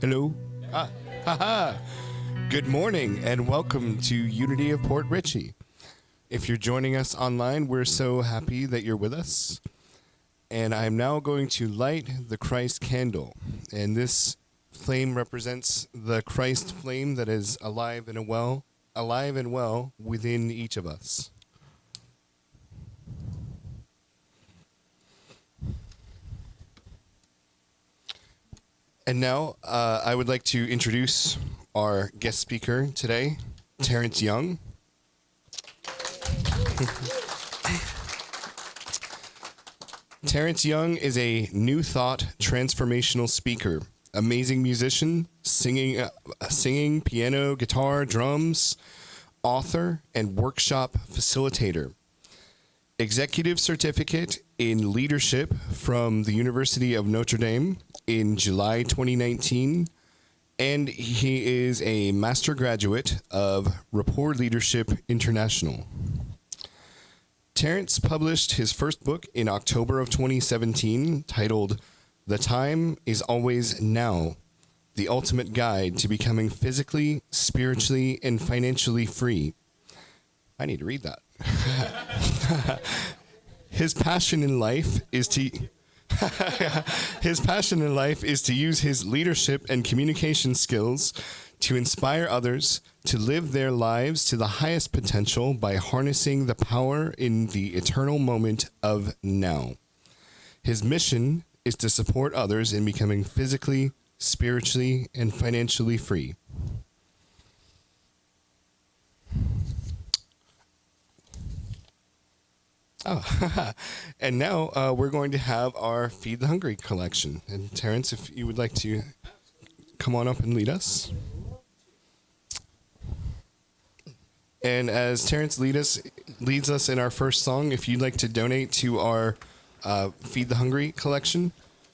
Hello. Haha. Good morning and welcome to Unity of Port Richey. If you're joining us online, we're so happy that you're with us. And I'm now going to light the Christ candle. And this flame represents the Christ flame that is alive and well within each of us. And now I would like to introduce our guest speaker today, Terence Young. Terence Young is a New Thought transformational speaker, amazing musician, singing, piano, guitar, drums, author, and workshop facilitator. Executive certificate in leadership from the University of Notre Dame in July 2019, and he is a master graduate of Rapport Leadership International. Terence published his first book in October of 2017 titled The Time is Always Now, The Ultimate Guide to Becoming Physically, Spiritually, and Financially Free. I need to read that. His passion in life is to use his leadership and communication skills to inspire others to live their lives to the highest potential by harnessing the power in the eternal moment of now. His mission is to support others in becoming physically, spiritually, and financially free. Oh, and now we're going to have our Feed the Hungry collection. And Terence, if you would like to come on up and lead us. And as Terence leads us in our first song, if you'd like to donate to our Feed the Hungry collection,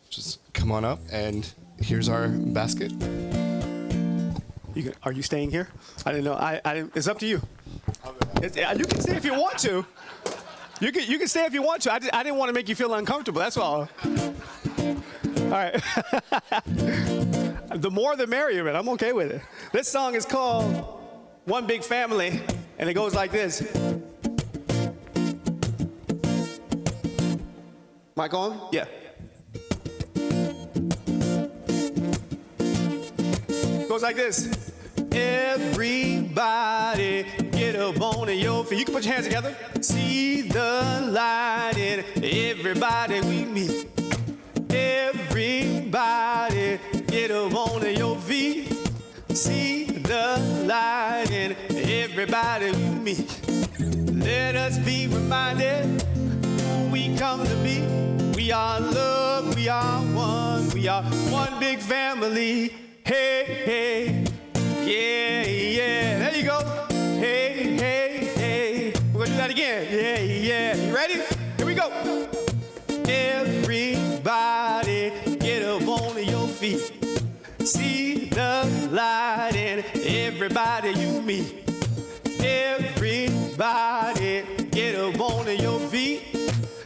just come on up and here's our basket. Are you staying here? I didn't know. It's up to you. You can stay if you want to. You can stay if you want to. I didn't want to make you feel uncomfortable. That's all. All right. The more the merrier, but I'm okay with it. This song is called One Big Family, and it goes like this. Mic on? Yeah. Goes like this. Everybody get up on your feet. You can put your hands together. See the light in everybody we meet. Everybody get up on your feet. See the light in everybody we meet. Let us be reminded who we come to be. We are love, we are one big family. Hey, hey. Yeah, yeah, there you go. Hey, hey, hey. We're gonna do that again. Yeah, yeah. You ready? Here we go. Everybody get up on your feet. See the light in everybody you meet. Everybody get up on your feet.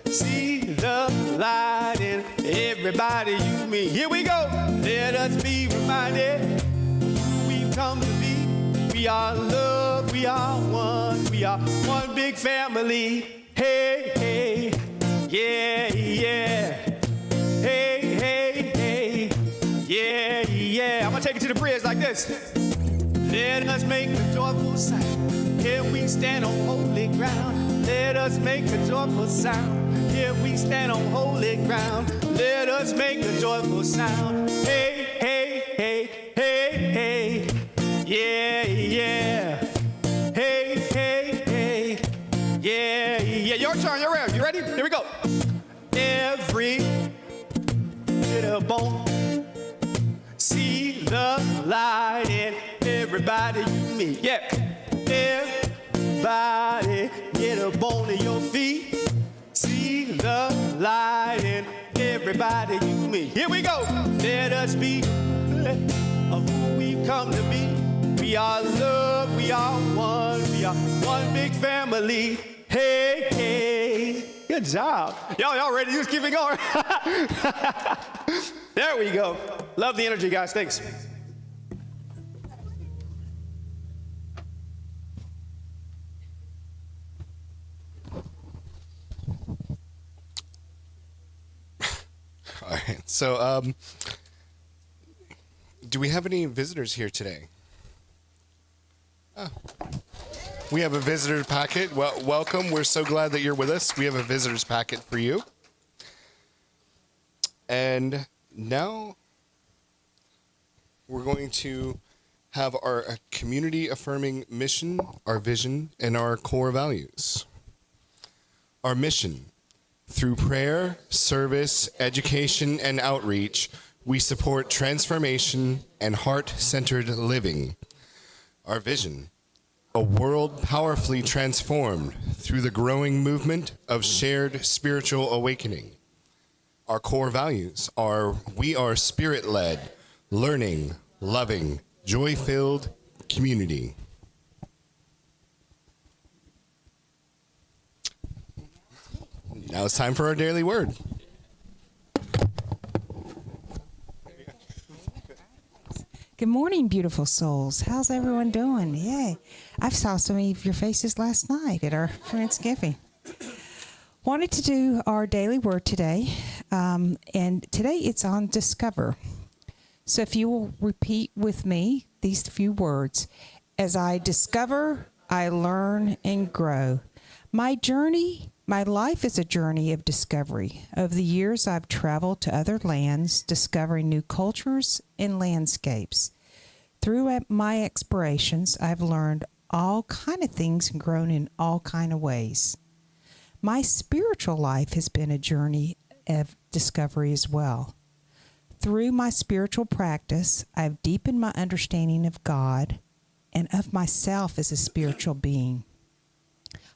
See the light in everybody you meet. Here we go. Let us be reminded come to be. We are love, we are one big family. Hey, hey, yeah, yeah. Hey, hey, hey, yeah, yeah. I'm gonna take it to the bridge like this. Let us make a joyful sound. Here we stand on holy ground. Let us make a joyful sound. Here we stand on holy ground. Let us make a joyful sound. Hey, hey, hey, hey, hey. Yeah, yeah. Hey, hey, hey. Yeah, yeah. Your turn, you're ready. You ready? Here we go. Every bit of bone. See the light in everybody you meet. Yeah. Everybody get up on your feet. See the light in everybody you meet. Here we go. Let us be of who we come to be. We are love, we are one big family. Hey, hey. Good job. Y'all ready? Just keep it going. There we go. Love the energy, guys. Thanks. So, do we have any visitors here today? Oh. We have a visitor packet. Well, welcome. We're so glad that you're with us. We have a visitor's packet for you. And now we're going to have our community affirming mission, our vision, and our core values. Our mission: through prayer, service, education, and outreach, we support transformation and heart-centered living. Our vision: a world powerfully transformed through the growing movement of shared spiritual awakening. Our core values are: we are spirit-led, learning, loving, joy-filled community. Now it's time for our daily word. Good morning, beautiful souls. How's everyone doing? Yay. I saw some of your faces last night at our Friendsgiving. Wanted to do our daily word today, and today it's on discover. So if you will repeat with me these few words: as I discover, I learn and grow. My life is a journey of discovery. Over the years, I've traveled to other lands, discovering new cultures and landscapes. Through my explorations, I've learned all kind of things and grown in all kind of ways. My spiritual life has been a journey of discovery as well. Through my spiritual practice, I've deepened my understanding of God and of myself as a spiritual being.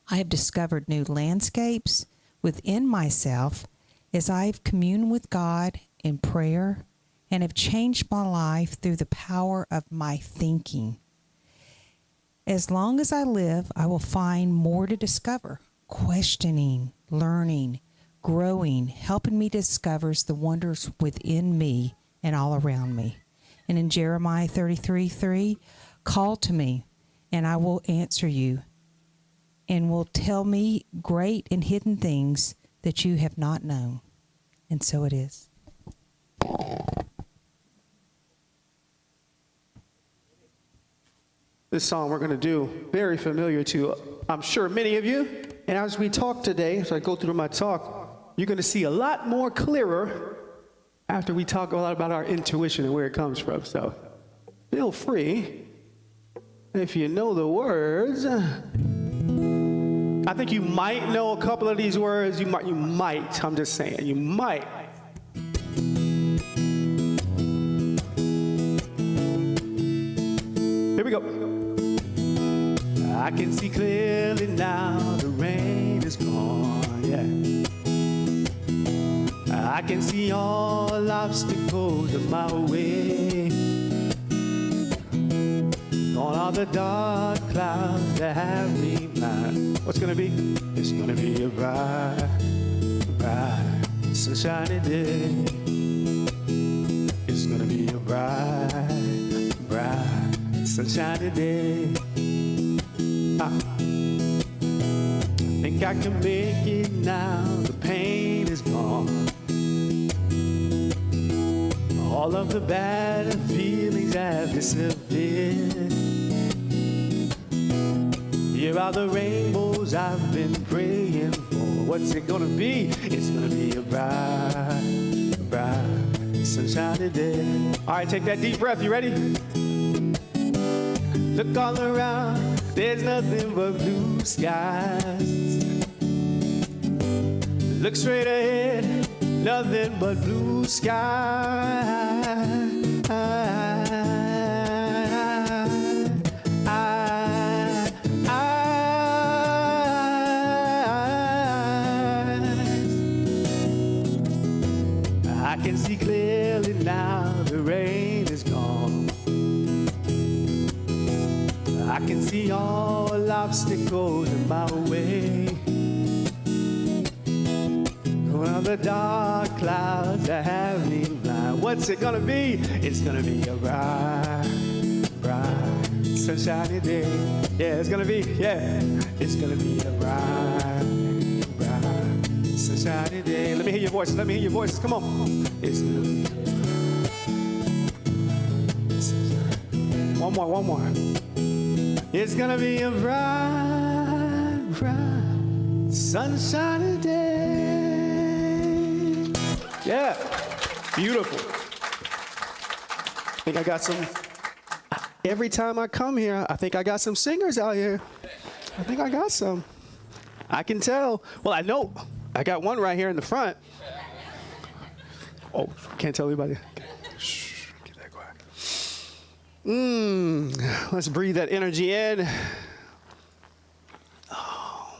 I have discovered new landscapes within myself as I've communed with God in prayer and have changed my life through the power of my thinking. As long as I live, I will find more to discover, questioning, learning, growing, helping me discover the wonders within me and all around me. And in Jeremiah 33:3, call to me, and I will answer you, and will tell me great and hidden things that you have not known. And so it is. This song we're going to do, very familiar to, I'm sure, many of you. And as we talk today, as I go through my talk, you're going to see a lot more clearer after we talk a lot about our intuition and where it comes from. So feel free, if you know the words. I think you might know a couple of these words. You might, I'm just saying, you might. Here we go. I can see clearly now, the rain is gone, yeah. I can see all obstacles in my way. Gone are the dark clouds that have me blind. What's gonna be? It's gonna be a bright, bright, sunshiny day. It's gonna be a bright, bright, sunshiny day. I think I can make it now. The pain is gone. All of the bad feelings have disappeared. Here are the rainbows I've been praying for. What's it gonna be? It's gonna be a bright, bright, sunshiny day. All right, take that deep breath. You ready? Look all around. There's nothing but blue skies. Look straight ahead. Nothing but blue skies. I can see clearly now, the rain is gone. I can see all obstacles in my way. One of the dark clouds that have me blind. What's it gonna be? It's gonna be a bright, bright, sunshiny day. Yeah, it's gonna be, yeah. It's gonna be a bright, bright, Sunshiny day. Let me hear your voices. Let me hear your voices. Come on. It's one more, one more. It's gonna be a bright, bright, sunshiny day. Yeah, beautiful. I think I got some, every time I come here, I think I got some singers out here. I think I got some. I can tell. Well, I know. I got one right here in the front. Oh, can't tell anybody. Shh, get that quiet. Let's breathe that energy in. Oh.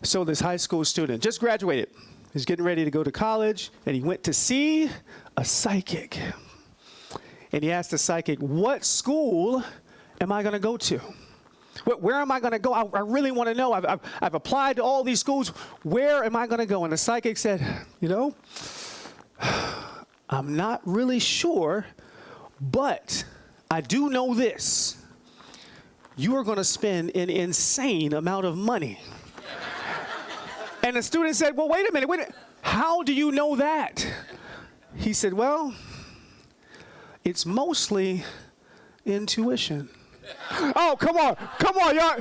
So this high school student just graduated. He's getting ready to go to college, and he went to see a psychic. And he asked the psychic, what school am I going to go to? Where am I going to go? I really want to know. I've applied to all these schools. Where am I going to go? And the psychic said, you know, I'm not really sure, but I do know this. You are going to spend an insane amount of money. And the student said, well, wait a minute. How do you know that? He said, well, it's mostly intuition. Oh, come on, y'all.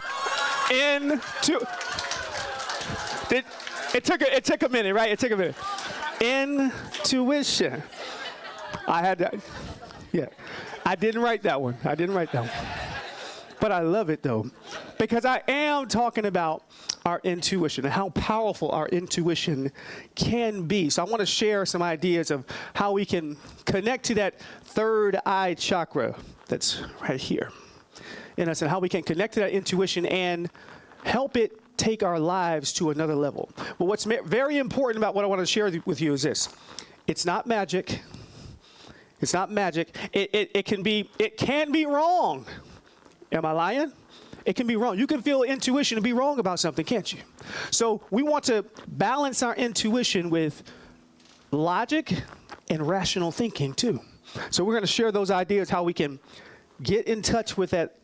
It took a minute, right? It took a minute. Intuition. I had that. Yeah. I didn't write that one. But I love it, though, because I am talking about our intuition and how powerful our intuition can be. So I want to share some ideas of how we can connect to that third eye chakra that's right here in us, and how we can connect to that intuition and help it take our lives to another level. But what's very important about what I want to share with you is this. It's not magic. It's not magic. It can be wrong. Am I lying? It can be wrong. You can feel intuition and be wrong about something, can't you? So we want to balance our intuition with logic and rational thinking too. So we're going to share those ideas, how we can get in touch with that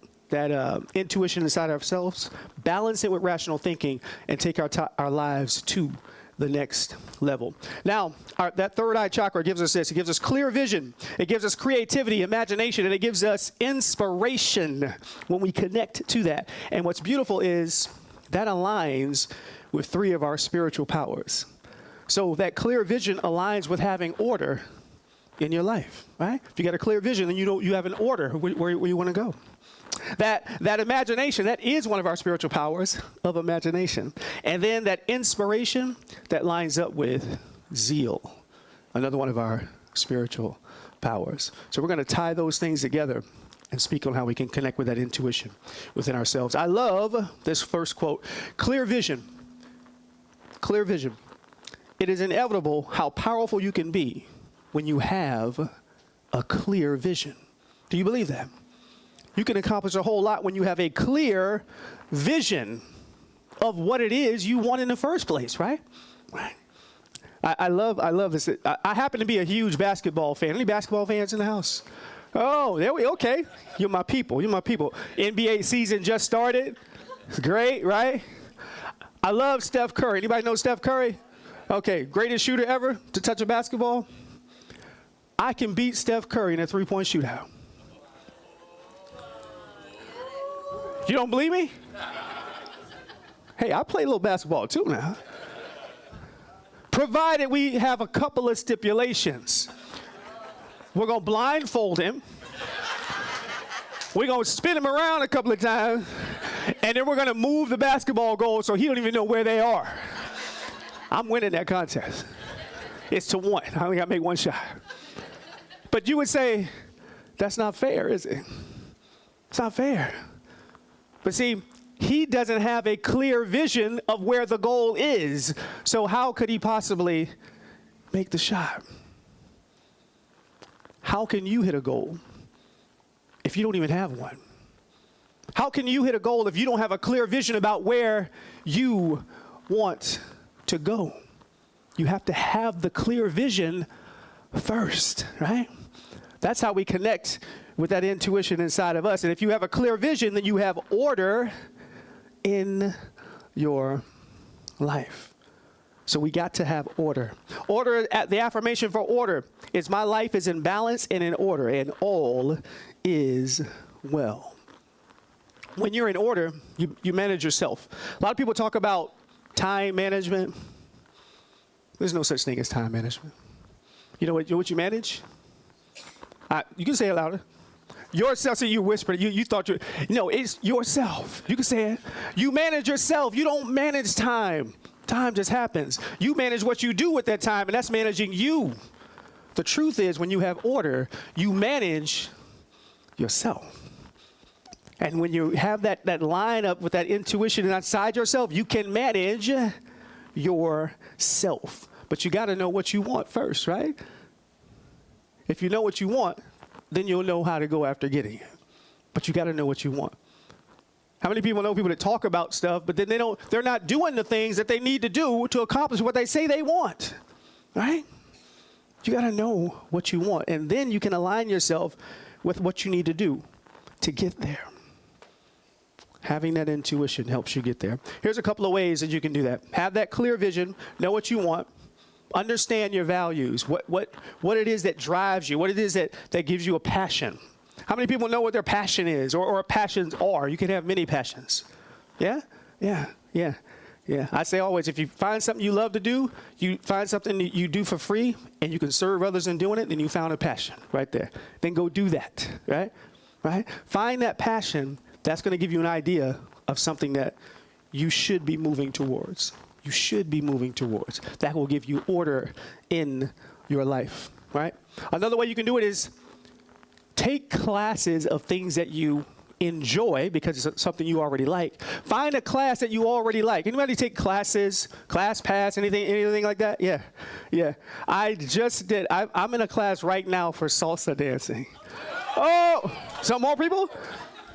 intuition inside ourselves, balance it with rational thinking, and take our lives to the next level. Now, that third eye chakra gives us this. It gives us clear vision. It gives us creativity, imagination, and it gives us inspiration when we connect to that. And what's beautiful is that aligns with 3 of our spiritual powers. So that clear vision aligns with having order in your life, right? If you got a clear vision, then you have an order where you want to go. That imagination, that is one of our spiritual powers of imagination. And then that inspiration, that lines up with zeal, another one of our spiritual powers. So we're going to tie those things together and speak on how we can connect with that intuition within ourselves. I love this first quote, clear vision. Clear vision. It is inevitable how powerful you can be when you have a clear vision. Do you believe that? You can accomplish a whole lot when you have a clear vision of what it is you want in the first place, right? Right. I love this. I happen to be a huge basketball fan. Any basketball fans in the house? Oh, okay. You're my people. NBA season just started. It's great, right? I love Steph Curry. Anybody know Steph Curry? Okay, greatest shooter ever to touch a basketball? I can beat Steph Curry in a three-point shootout. You don't believe me? Hey, I play a little basketball too now. Provided we have a couple of stipulations. We're going to blindfold him. We're going to spin him around a couple of times. And then we're going to move the basketball goals so he don't even know where they are. I'm winning that contest. It's 2-1. I only got to make one shot. But you would say, that's not fair, is it? It's not fair. But see, he doesn't have a clear vision of where the goal is. So how could he possibly make the shot? How can you hit a goal if you don't even have one? How can you hit a goal if you don't have a clear vision about where you want to go? you have to have the clear vision first, right? That's how we connect with that intuition inside of us. And if you have a clear vision, then you have order in your life. So we got to have order. Order, the affirmation for order is my life is in balance and in order, and all is well. When you're in order, you manage yourself. A lot of people talk about time management. There's no such thing as time management. You know what you manage? You can say it louder. Yourself, so you whispered, you thought it's yourself. You can say it. You manage yourself. You don't manage time. Time just happens. You manage what you do with that time, and that's managing you. The truth is, when you have order, you manage yourself. And when you have that line up with that intuition inside yourself, you can manage yourself. But you got to know what you want first, right? If you know what you want, then you'll know how to go after getting it. But you got to know what you want. How many people know people that talk about stuff, but then they're not doing the things that they need to do to accomplish what they say they want, right? You got to know what you want, and then you can align yourself with what you need to do to get there. Having that intuition helps you get there. Here's a couple of ways that you can do that. Have that clear vision, know what you want, understand your values, what it is that drives you, what it is that gives you a passion. How many people know what their passion is or passions are? You can have many passions. Yeah? Yeah. I say always, if you find something you love to do, you find something that you do for free, and you can serve others in doing it, then you found a passion right there. Then go do that, right? Find that passion. That's going to give you an idea of something that you should be moving towards. You should be moving towards. That will give you order in your life, right? Another way you can do it is take classes of things that you enjoy because it's something you already like. Find a class that you already like. Anybody take classes, class pass, anything like that? Yeah. I just did. I'm in a class right now for salsa dancing. Oh, some more people?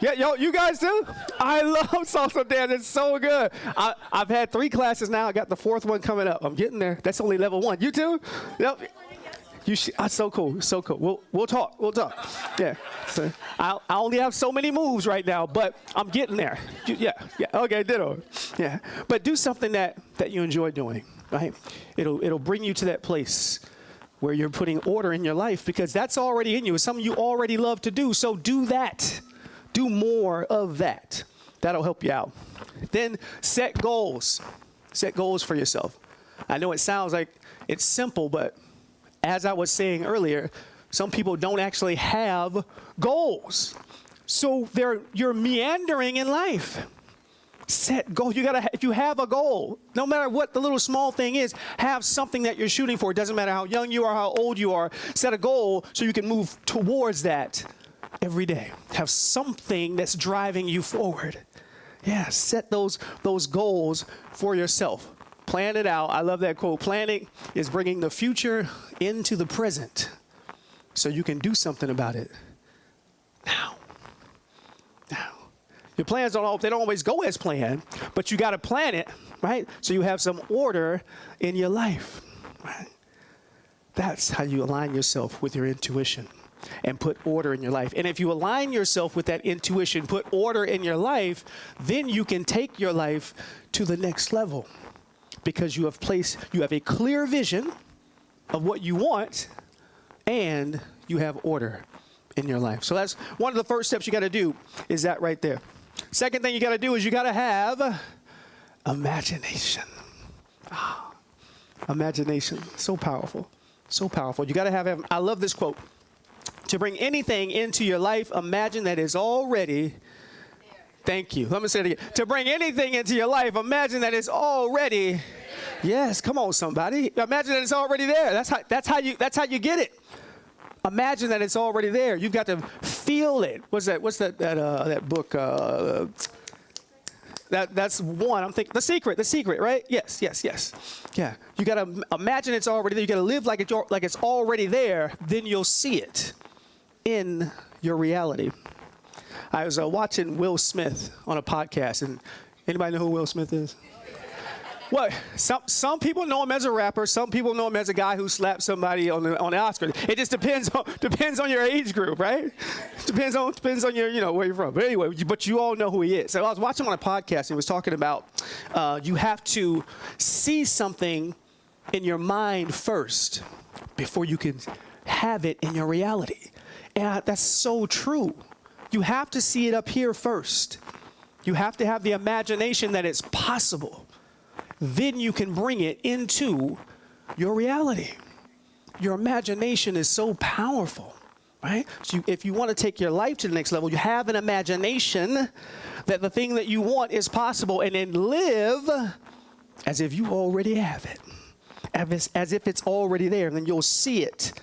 Yeah, yo, you guys do? I love salsa dance. It's so good. I've had 3 classes now. I got the 4th one coming up. I'm getting there. That's only level 1. You too? Yep. So cool. So cool. We'll talk. Yeah. So I only have so many moves right now, but I'm getting there. Yeah. Okay, ditto. Yeah. But do something that you enjoy doing, right? It'll bring you to that place where you're putting order in your life because that's already in you. It's something you already love to do. So do that. Do more of that. That'll help you out. Then set goals. Set goals for yourself. I know it sounds like it's simple, but as I was saying earlier, some people don't actually have goals. So you're meandering in life. Set goals. If you have a goal, no matter what the little small thing is, have something that you're shooting for. It doesn't matter how young you are, how old you are. Set a goal so you can move towards that every day. Have something that's driving you forward. Yeah, set those goals for yourself. Plan it out. I love that quote. Planning is bringing the future into the present so you can do something about it now. Your plans don't always go as planned, but you got to plan it, right? So you have some order in your life, right? That's how you align yourself with your intuition and put order in your life. And if you align yourself with that intuition, put order in your life, then you can take your life to the next level. Because you have a clear vision of what you want, and you have order in your life. So that's one of the first steps you got to do is that right there. Second thing you got to do is you got to have imagination. Imagination, so powerful, so powerful. You got to have, I love this quote. To bring anything into your life, imagine that it's already. Thank you. Let me say it again. To bring anything into your life, imagine that it's already. Yes, come on, somebody. Imagine that it's already there. That's how you get it. Imagine that it's already there. You've got to feel it. What's that book? That's one. I'm thinking The Secret, right? Yes. Yeah. You got to imagine it's already there. You got to live like it's already there. Then you'll see it in your reality. I was watching Will Smith on a podcast, and anybody know who Will Smith is? What? Some people know him as a rapper. Some people know him as a guy who slapped somebody on the Oscar. It just depends on your age group, right? Depends on your where you're from. But anyway, but you all know who he is. So I was watching him on a podcast. And he was talking about you have to see something in your mind first before you can have it in your reality. And that's so true. You have to see it up here first. You have to have the imagination that it's possible. Then you can bring it into your reality. Your imagination is so powerful, right? So if you want to take your life to the next level, you have an imagination that the thing that you want is possible, and then live as if you already have it, as if it's already there, and then you'll see it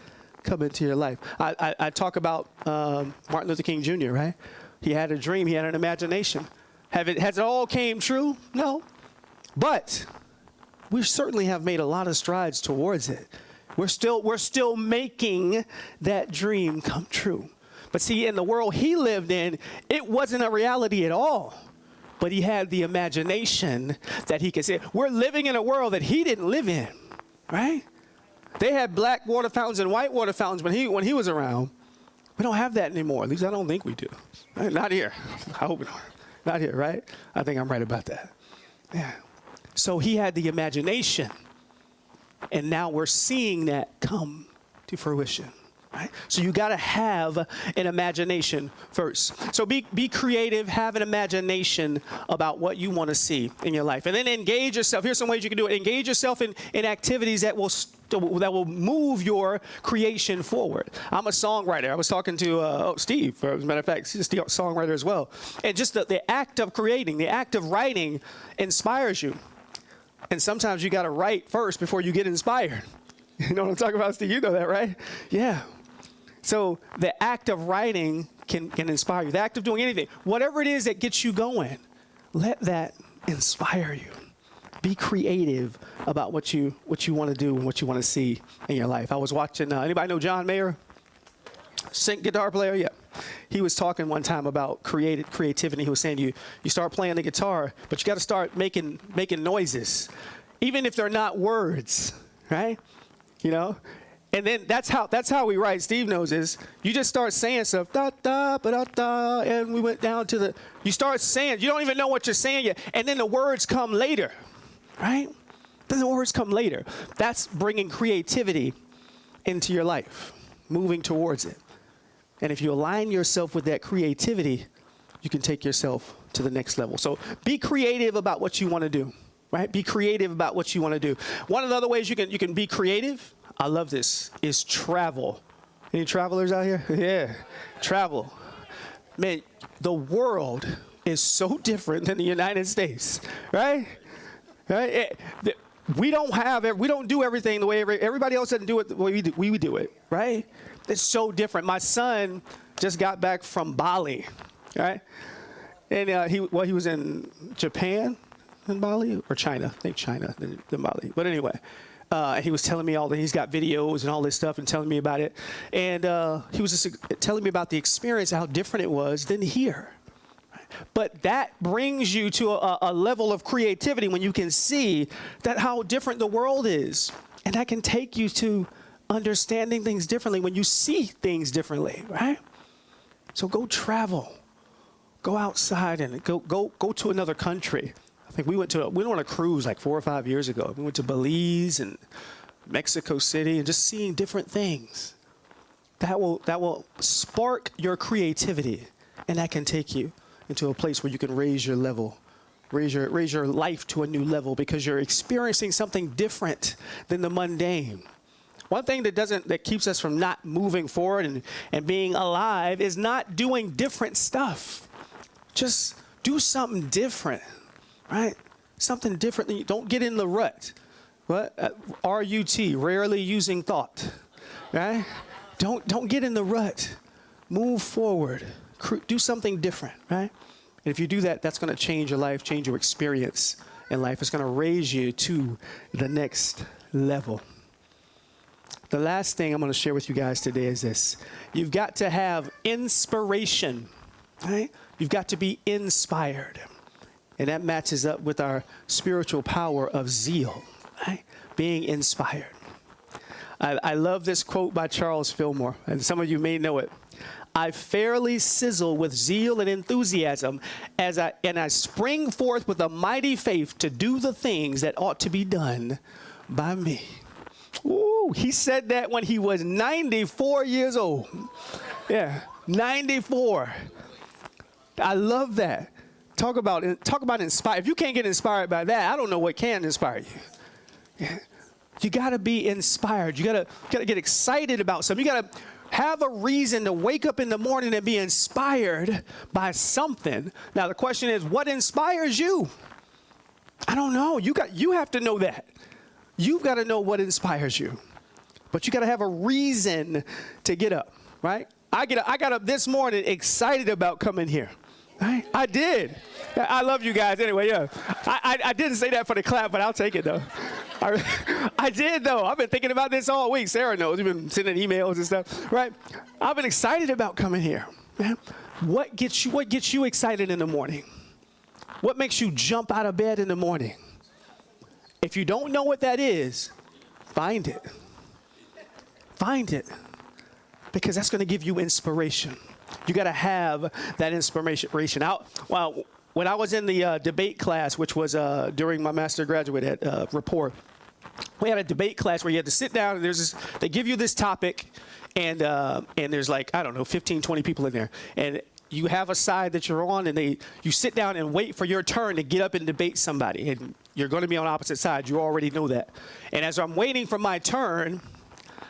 come into your life. I talk about Martin Luther King Jr., right? He had a dream. He had an imagination. Has it all came true? No. But we certainly have made a lot of strides towards it. We're still making that dream come true. But see, in the world he lived in, it wasn't a reality at all. But he had the imagination that he could see. We're living in a world that he didn't live in, right? They had black water fountains and white water fountains when he was around. We don't have that anymore. At least I don't think we do. Right? Not here. I hope we don't. Not here, right? I think I'm right about that. Yeah. So he had the imagination, and now we're seeing that come to fruition, right? So you got to have an imagination first. So be creative, have an imagination about what you want to see in your life, and then engage yourself. Here's some ways you can do it. Engage yourself in activities that will move your creation forward. I'm a songwriter. I was talking to Steve, as a matter of fact. He's a songwriter as well. And just the act of creating, the act of writing inspires you. And sometimes you got to write first before you get inspired. You know what I'm talking about, Steve? You know that, right? Yeah. So the act of writing can inspire you. The act of doing anything, whatever it is that gets you going, let that inspire you. Be creative about what you want to do and what you want to see in your life. I was watching, anybody know John Mayer? Guitar player? Yeah. He was talking one time about creativity. He was saying you start playing the guitar, but you got to start making noises, even if they're not words, right? You know? And then that's how we write. Steve knows this. You just start saying stuff, da da ba da da, and we went down to you start saying, you don't even know what you're saying yet, and then the words come later, right? Then the words come later. That's bringing creativity into your life, moving towards it. And if you align yourself with that creativity, you can take yourself to the next level. So be creative about what you want to do, right? Be creative about what you want to do. One of the other ways you can be creative, I love this, is travel. Any travelers out here? Yeah, travel. Man, the world is so different than the United States, right? Right? We don't do everything the way everybody else doesn't do it the way we do it, right? It's so different. My son just got back from Bali, right? And he was in Japan, in Bali, or China. I think China, then Bali. But anyway, he was telling me he's got videos and all this stuff and telling me about it. And he was just telling me about the experience, how different it was than here. But that brings you to a level of creativity when you can see that how different the world is. And that can take you to understanding things differently when you see things differently, right? So go travel. Go outside and go to another country. I think we went on a cruise like 4 or 5 years ago. We went to Belize and Mexico City and just seeing different things. That will spark your creativity, and that can take you into a place where you can raise your level, raise your life to a new level because you're experiencing something different than the mundane. One thing that keeps us from not moving forward and being alive is not doing different stuff. Just do something different, right? Something different. Don't get in the rut. What? R-U-T, rarely using thought, right? Don't get in the rut. Move forward. Do something different, right? And if you do that, that's going to change your life, change your experience in life. It's going to raise you to the next level. The last thing I'm going to share with you guys today is this. You've got to have inspiration, right? You've got to be inspired. And that matches up with our spiritual power of zeal, right? Being inspired. I love this quote by Charles Fillmore, and some of you may know it. I fairly sizzle with zeal and enthusiasm and I spring forth with a mighty faith to do the things that ought to be done by me. Ooh, he said that when he was 94 years old. Yeah, 94. I love that. Talk about inspired. If you can't get inspired by that, I don't know what can inspire you. Yeah. You got to be inspired. You got to get excited about something. You got to have a reason to wake up in the morning and be inspired by something. Now the question is, what inspires you? I don't know. You have to know that. You've got to know what inspires you. But you got to have a reason to get up, right? I got up this morning excited about coming here. Right? I did. I love you guys anyway, yeah. I didn't say that for the clap, but I'll take it though. I did though. I've been thinking about this all week. Sarah knows. We've been sending emails and stuff, right? I've been excited about coming here. Man, what gets you excited in the morning? What makes you jump out of bed in the morning? If you don't know what that is, find it. Find it. Because that's going to give you inspiration. You got to have that inspiration out. Well, when I was in the debate class, which was during my master graduate at Rapport, we had a debate class where you had to sit down and they give you this topic and there's like, I don't know, 15, 20 people in there. And you have a side that you're on and you sit down and wait for your turn to get up and debate somebody. And you're going to be on opposite sides. You already know that. And as I'm waiting for my turn,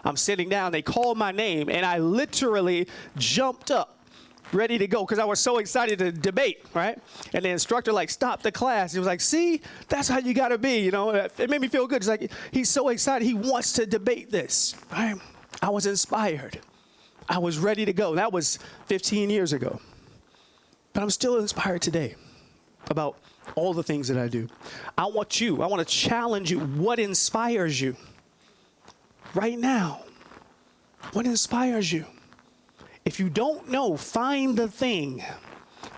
I'm sitting down, they called my name, and I literally jumped up, ready to go, because I was so excited to debate, right? And the instructor, stopped the class. He was like, see, that's how you got to be, you know? It made me feel good. It's like, he's so excited. He wants to debate this, right? I was inspired. I was ready to go. That was 15 years ago. But I'm still inspired today about all the things that I do. I want to challenge you. What inspires you? Right now, what inspires you? If you don't know, find the thing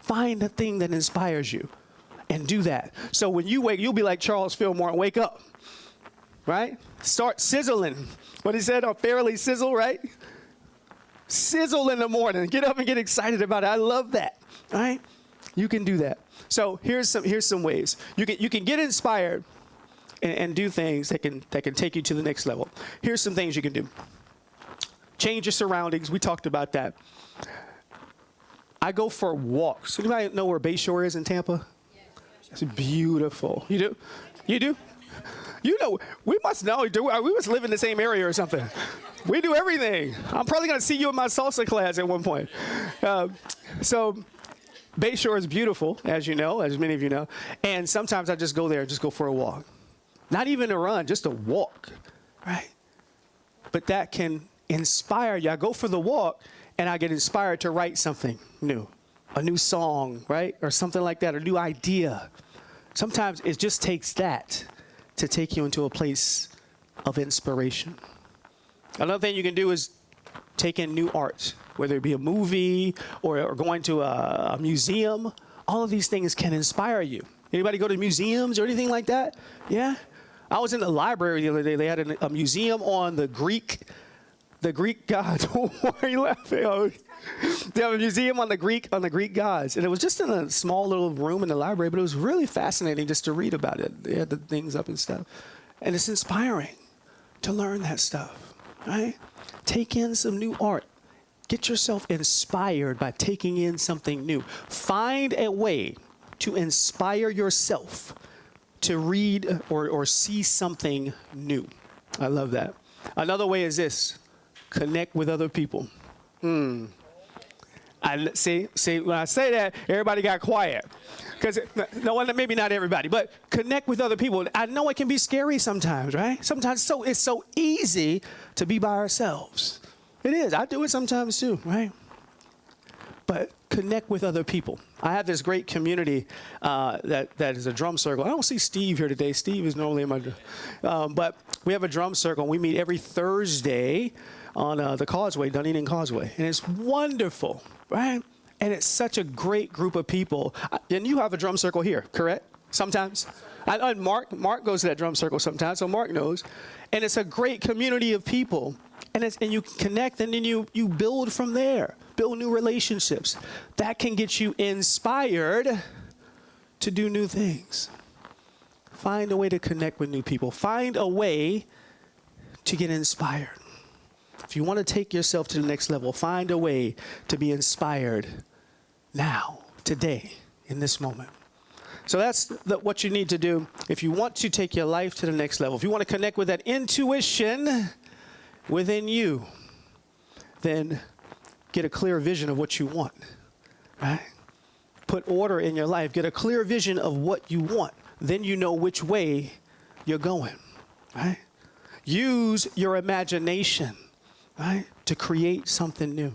that inspires you and do that. So when you wake, you'll be like Charles Fillmore and wake up, right? Start sizzling. What he said, fairly sizzle, right? Sizzle in the morning. Get up and get excited about it. I love that, right? You can do that. So here's some ways. You can get inspired and do things that can take you to the next level. Here's some things you can do. Change your surroundings. We talked about that. I go for walks. Anybody know where Bayshore is in Tampa? It's beautiful. You do? You do? You know, we must know. We must live in the same area or something. We do everything. I'm probably going to see you in my salsa class at one point. So Bayshore is beautiful, as you know, as many of you know. And sometimes I just go there, just go for a walk. Not even a run, just a walk, right? But that can inspire you. I go for the walk, and I get inspired to write something new, a new song, right? Or something like that, a new idea. Sometimes it just takes that to take you into a place of inspiration. Another thing you can do is take in new art, whether it be a movie or going to a museum. All of these things can inspire you. Anybody go to museums or anything like that? Yeah? I was in the library the other day. They had a museum on the Greek gods. Why are you laughing? Oh, they have a museum on the Greek gods, and it was just in a small little room in the library, but it was really fascinating just to read about it. They had the things up and stuff, and it's inspiring to learn that stuff. Right? Take in some new art. Get yourself inspired by taking in something new. Find a way to inspire yourself to read or see something new. I love that. Another way is this: connect with other people. I see when I say that, everybody got quiet. Because maybe not everybody, but connect with other people. I know it can be scary sometimes, right? Sometimes it's so easy to be by ourselves. It is. I do it sometimes too, right? But connect with other people. I have this great community that is a drum circle. I don't see Steve here today. Steve is normally in my but we have a drum circle. We meet every Thursday on the Causeway, Dunedin Causeway. And it's wonderful, right? And it's such a great group of people. And you have a drum circle here, correct? Sometimes. Mark goes to that drum circle sometimes, so Mark knows. And it's a great community of people. And you connect, and then you build from there. Build new relationships. That can get you inspired to do new things. Find a way to connect with new people. Find a way to get inspired. If you want to take yourself to the next level, find a way to be inspired now, today, in this moment. So that's what you need to do if you want to take your life to the next level. If you want to connect with that intuition within you, then get a clear vision of what you want, right? Put order in your life. Get a clear vision of what you want. Then you know which way you're going, right? Use your imagination, right, to create something new.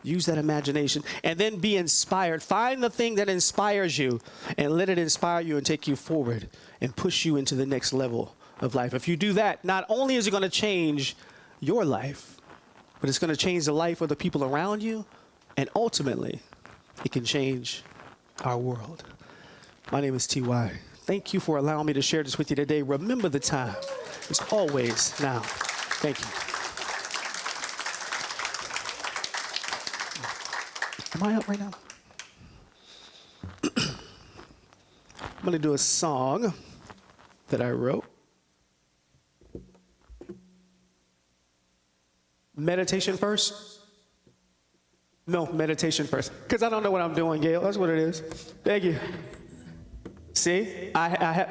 Use that imagination and then be inspired. Find the thing that inspires you and let it inspire you and take you forward and push you into the next level of life. If you do that, not only is it going to change your life, but it's going to change the life of the people around you, and ultimately, it can change our world. My name is T.Y. Thank you for allowing me to share this with you today. Remember the time. It's always now. Thank you. Am I up right now? I'm going to do a song that I wrote. Meditation first? No, meditation first. Because I don't know what I'm doing, Gail. That's what it is. Thank you. See?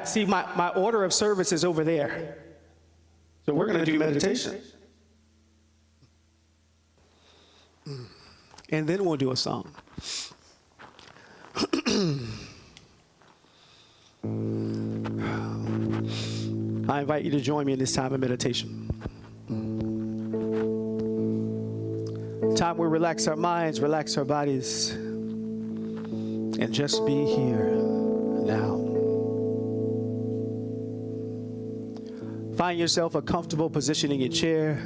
See, my order of service is over there. So we're going to do meditation. And then we'll do a song. I invite you to join me in this time of meditation. Time we relax our minds, relax our bodies, and just be here now. Find yourself a comfortable position in your chair.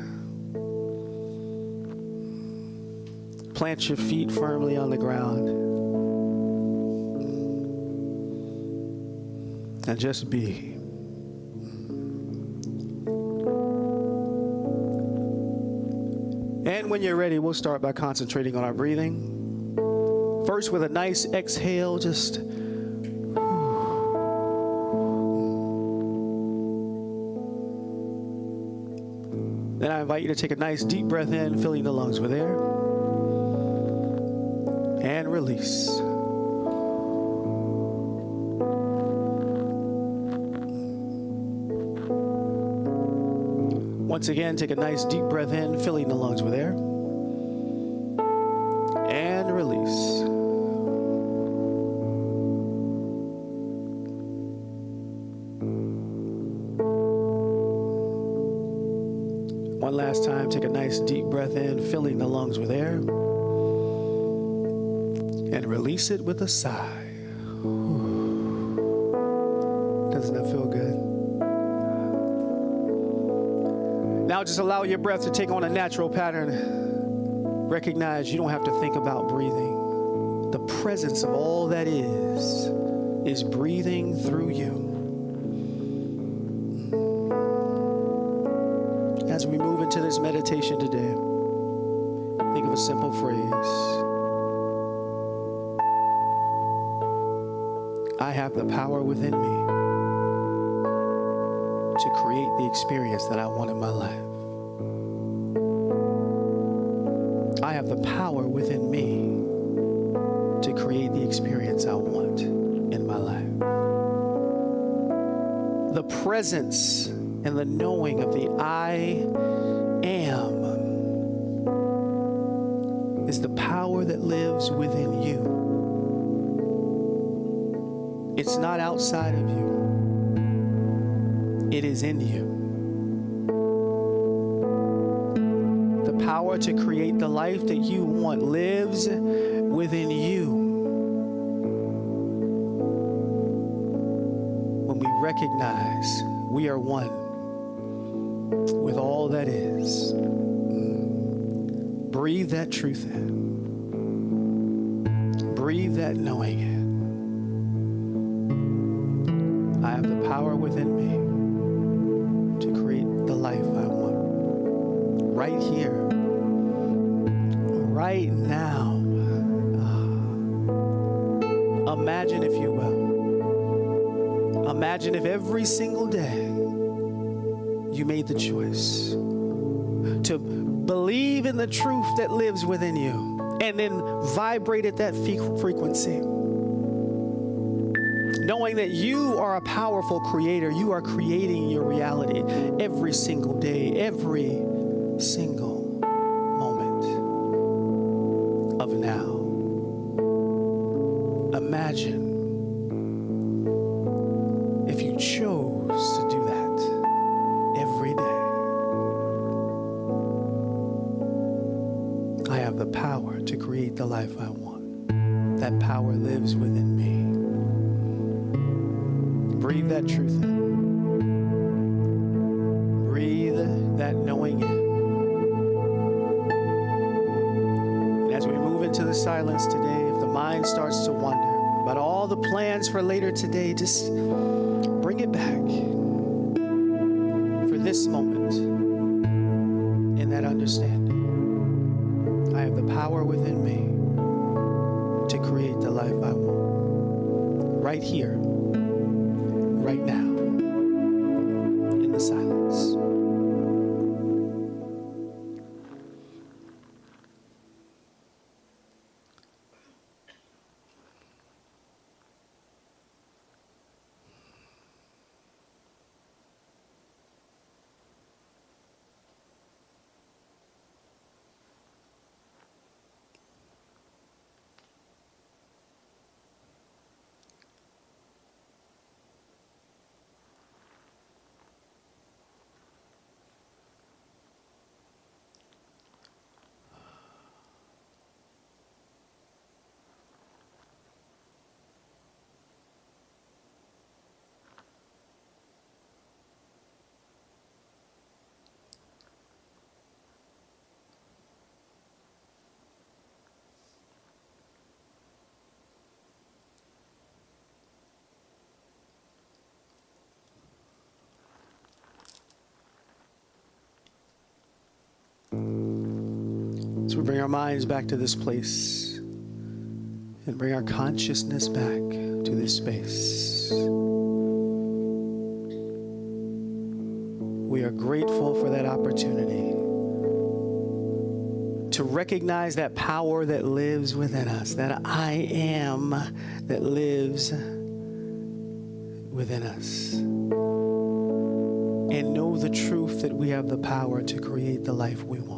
Plant your feet firmly on the ground. And just be. And when you're ready, we'll start by concentrating on our breathing. First, with a nice exhale, just then I invite you to take a nice deep breath in, filling the lungs with air. And release. Once again, take a nice deep breath in, filling the lungs with air. And release. One last time, take a nice deep breath in, filling the lungs with air. And release it with a sigh. Doesn't that feel good? Now just allow your breath to take on a natural pattern. Recognize you don't have to think about breathing. The presence of all that is breathing through you. As we move into this meditation today, think of a simple phrase. I have the power within me to create the experience that I want in my life. I have the power within me to create the experience I want in my life. The presence and the knowing of the I am is the power that lives within you. It's not outside of you. It is in you. The power to create the life that you want lives within you. When we recognize we are one with all that is, breathe that truth in. Breathe that knowing in. I have the power within me to create the life I want. Right here, right now. Imagine, if you will, imagine if every single day you made the choice to believe in the truth that lives within you and then vibrate at that frequency. Knowing that you are a powerful creator, you are creating your reality every single day, every single moment of now. Imagine if you chose to do that every day. I have the power to create the life I want. That power lives within me. Breathe that truth in. Breathe that knowing in. And as we move into the silence today, if the mind starts to wonder about all the plans for later today, just bring it back for this moment in that understanding. I have the power within me to create the life I want. Right here, right now, in the silence. So we bring our minds back to this place and bring our consciousness back to this space. We are grateful for that opportunity to recognize that power that lives within us, that I am that lives within us. And know the truth that we have the power to create the life we want.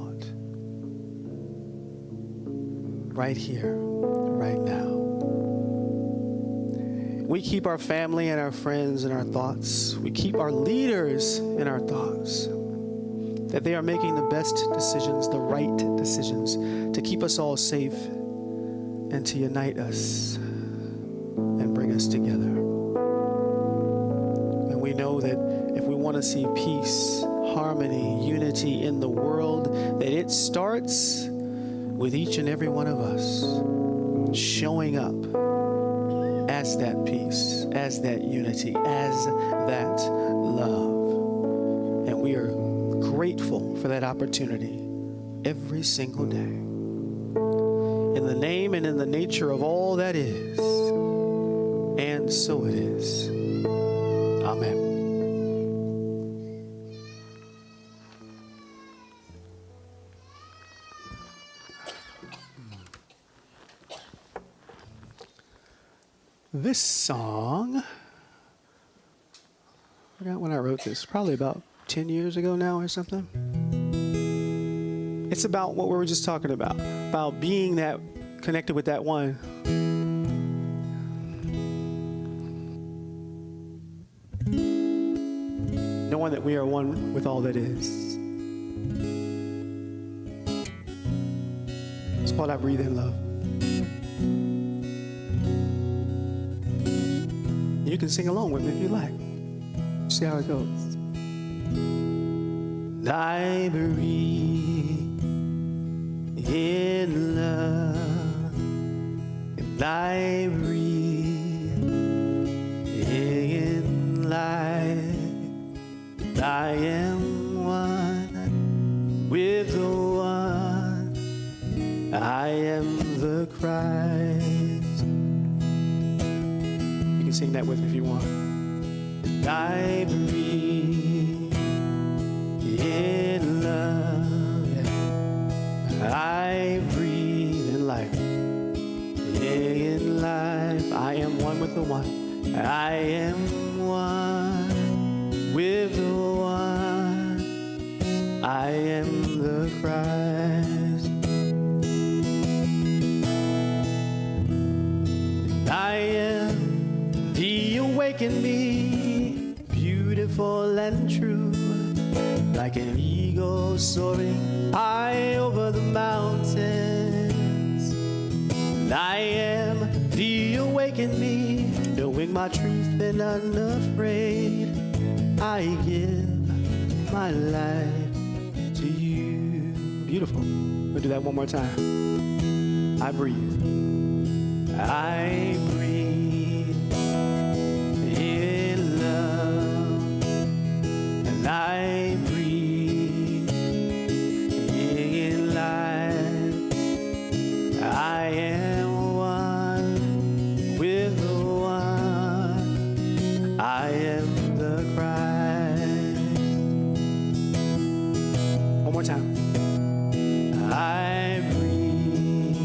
Right here, right now. We keep our family and our friends in our thoughts. We keep our leaders in our thoughts. That they are making the best decisions, the right decisions, to keep us all safe and to unite us and bring us together. And we know that if we want to see peace, harmony, unity in the world, that it starts with each and every one of us showing up as that peace, as that unity, as that love. And we are grateful for that opportunity every single day. In the name and in the nature of all that is, and so it is. Amen. This song, I forgot when I wrote this, probably about 10 years ago now or something. It's about what we were just talking about being that connected with that one. Knowing that we are one with all that is. It's called I Breathe in Love. You can sing along with me if you like. See how it goes. I breathe in love, and I breathe in life. I am one with the one. I am the Christ. You can sing that with me if you want. I breathe in love. I breathe in life. In life, I am one with the one. I am one with the one. I am the Christ. I am the awakened me, beautiful and true, like an eagle soaring high over the mountains. I am the awakened me, knowing my truth and unafraid. I give my life to you. Beautiful. We'll do that one more time. I breathe. I breathe in love, and I breathe in life. I am one with the one. I am the Christ. One more time. I breathe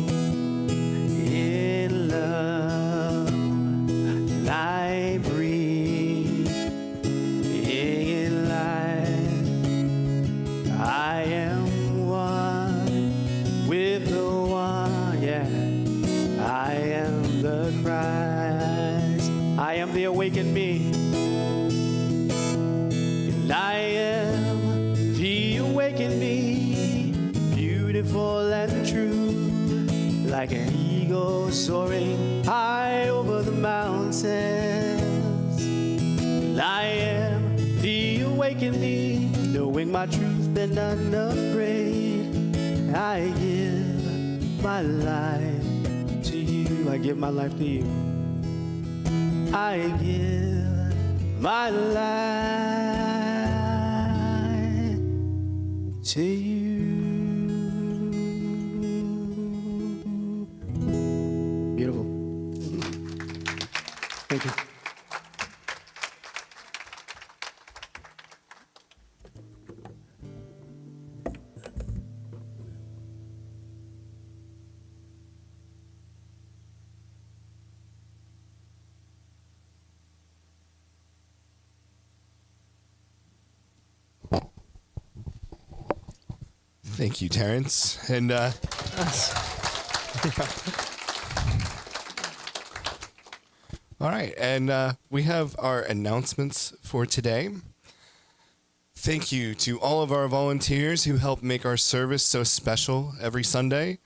in love, and I breathe in life. I am one with the one, yeah. I am the Christ. I am the awakened me. And I am the awakened me, beautiful and true, like an eagle soaring high over the mountains. And I am the awakened me, knowing my truth and unafraid. I give my life to you. I give my life to you. I give my life to you. Beautiful. Thank you. Thank you, Terence. And all right, and we have our announcements for today. Thank you to all of our volunteers who help make our service so special every Sunday.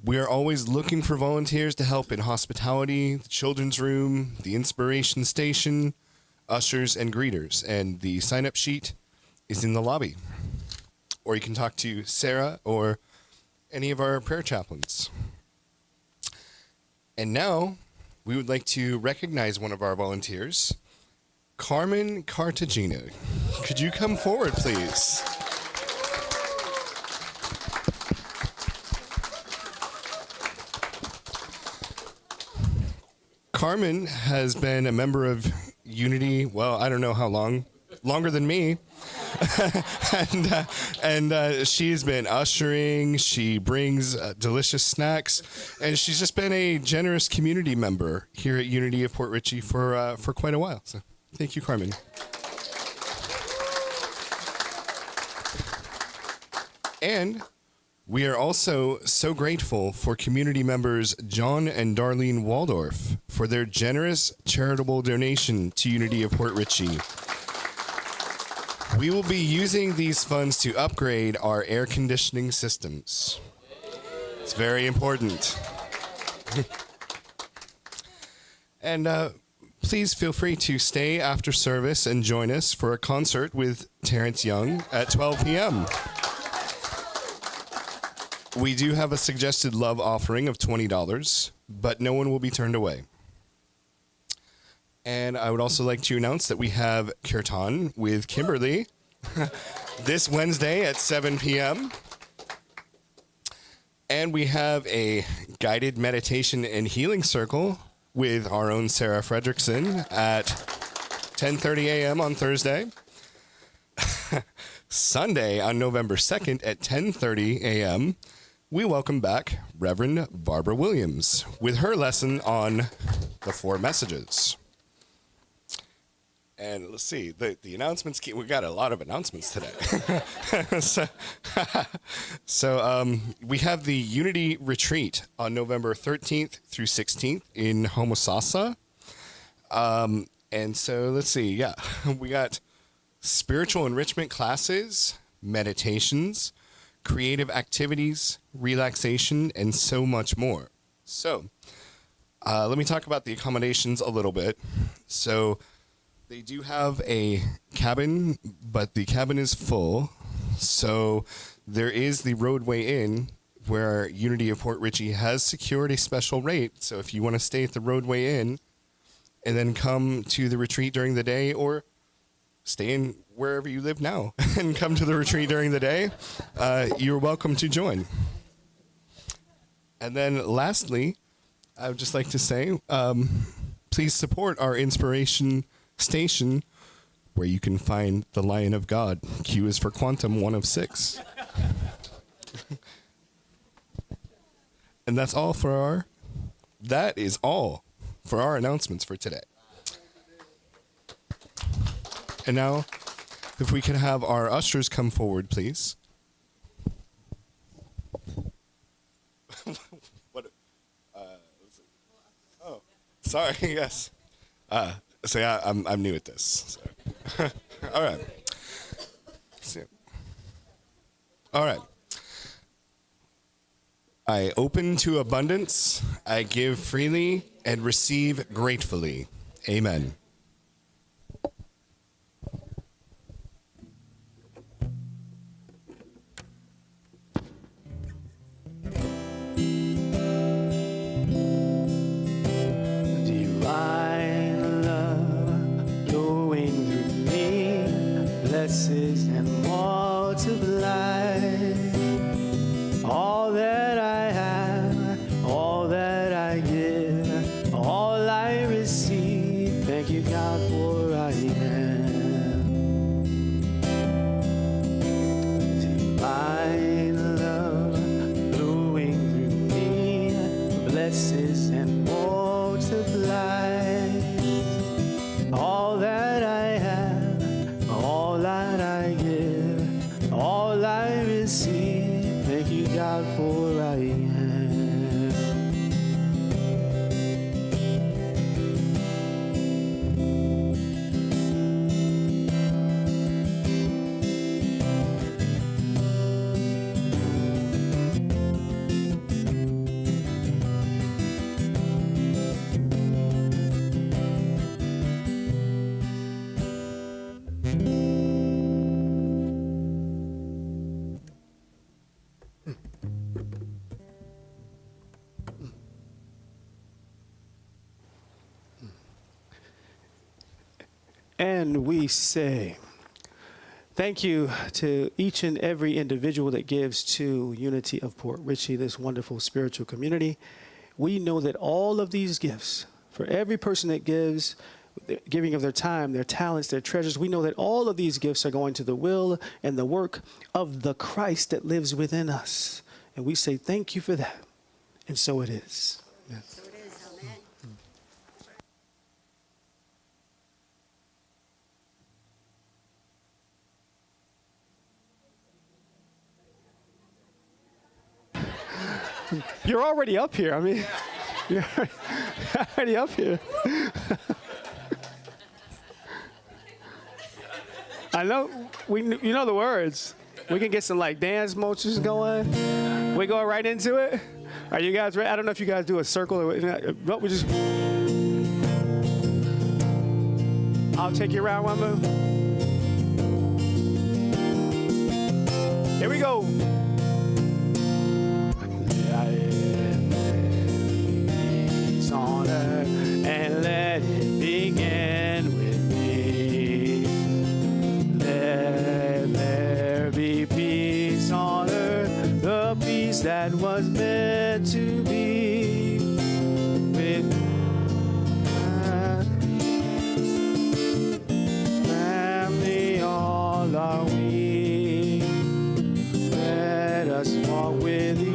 We are always looking for volunteers to help in hospitality, the children's room, the inspiration station, ushers, and greeters. And the sign-up sheet is in the lobby. Or you can talk to Sarah or any of our prayer chaplains. And now we would like to recognize one of our volunteers, Carmen Cartagena. Could you come forward, please? Carmen has been a member of Unity, well, I don't know how long, longer than me. and she's been ushering. She brings delicious snacks, and she's just been a generous community member here at Unity of Port Richey for quite a while. So, thank you, Carmen. And we are also so grateful for community members John and Darlene Waldorf for their generous charitable donation to Unity of Port Richey. We will be using these funds to upgrade our air conditioning systems. It's very important. And please feel free to stay after service and join us for a concert with Terence Young at 12 p.m. We do have a suggested love offering of $20. but no one will be turned away. And I would also like to announce that we have Kirtan with Kimberly this Wednesday at 7 p.m. And we have a guided meditation and healing circle with our own Sarah Fredrickson at 10:30 a.m. on Thursday. Sunday on November 2nd at 10:30 a.m., we welcome back Reverend Barbara Williams with her lesson on the 4 messages. And let's see, the announcements, we got a lot of announcements today. So we have the Unity Retreat on November 13th through 16th in Homosassa. And so let's see, yeah, we got spiritual enrichment classes, meditations, creative activities, relaxation, and so much more. So let me talk about the accommodations a little bit. So they do have a cabin, but the cabin is full. So there is the Roadway Inn, where Unity of Port Richey has secured a special rate. So if you want to stay at the Roadway Inn and then come to the retreat during the day, or stay in wherever you live now and come to the retreat during the day, you're welcome to join. And then lastly, I would just like to say, please support our inspiration station, where you can find the Lion of God. Q is for Quantum 1 of 6. And that is all for our announcements for today. And now, if we could have our ushers come forward, please. Oh, sorry. Yes. So yeah, I'm new at this. So. All right. So, all right. I open to abundance. I give freely and receive gratefully. Amen. Divine love flowing through me, blesses and multiplies all that I have, all that I give, all I receive. Thank you, God, for I am. Divine love flowing through me, blesses and multiplies all that I have, all that I give, all I receive. Thank you, God, for I am. And we say, thank you to each and every individual that gives to Unity of Port Richey, this wonderful spiritual community. We know that all of these gifts, for every person that gives, giving of their time, their talents, their treasures, we know that all of these gifts are going to the will and the work of the Christ that lives within us. And we say thank you for that. And so it is. Amen. So it is. Amen. You're already up here. I mean, you're already up here. I know, you know the words. We can get some like dance motions going. We go right into it. Are you guys ready? I don't know if you guys do a circle or but we just. I'll take you around one move. Here we go. that was meant to be with family. All are we. Let us walk with you.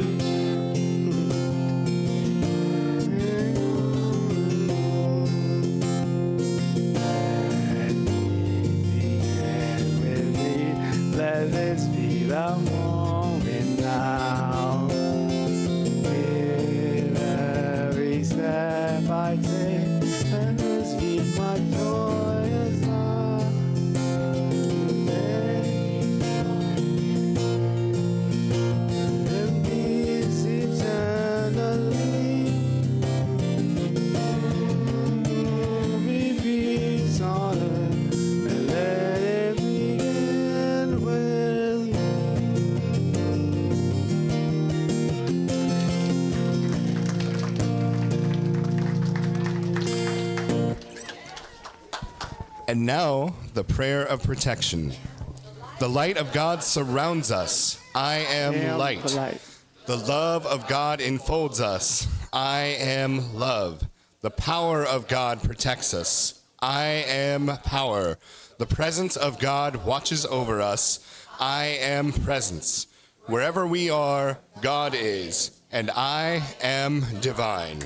Let this be the moment now. With every step I take, let this be my joyous life. And peace eternally. Be peace on earth, and let it begin with you. And now, the prayer of protection. The light of God surrounds us. I am light. The love of God enfolds us. I am love. The power of God protects us. I am power. The presence of God watches over us. I am presence. Wherever we are, God is, and I am divine.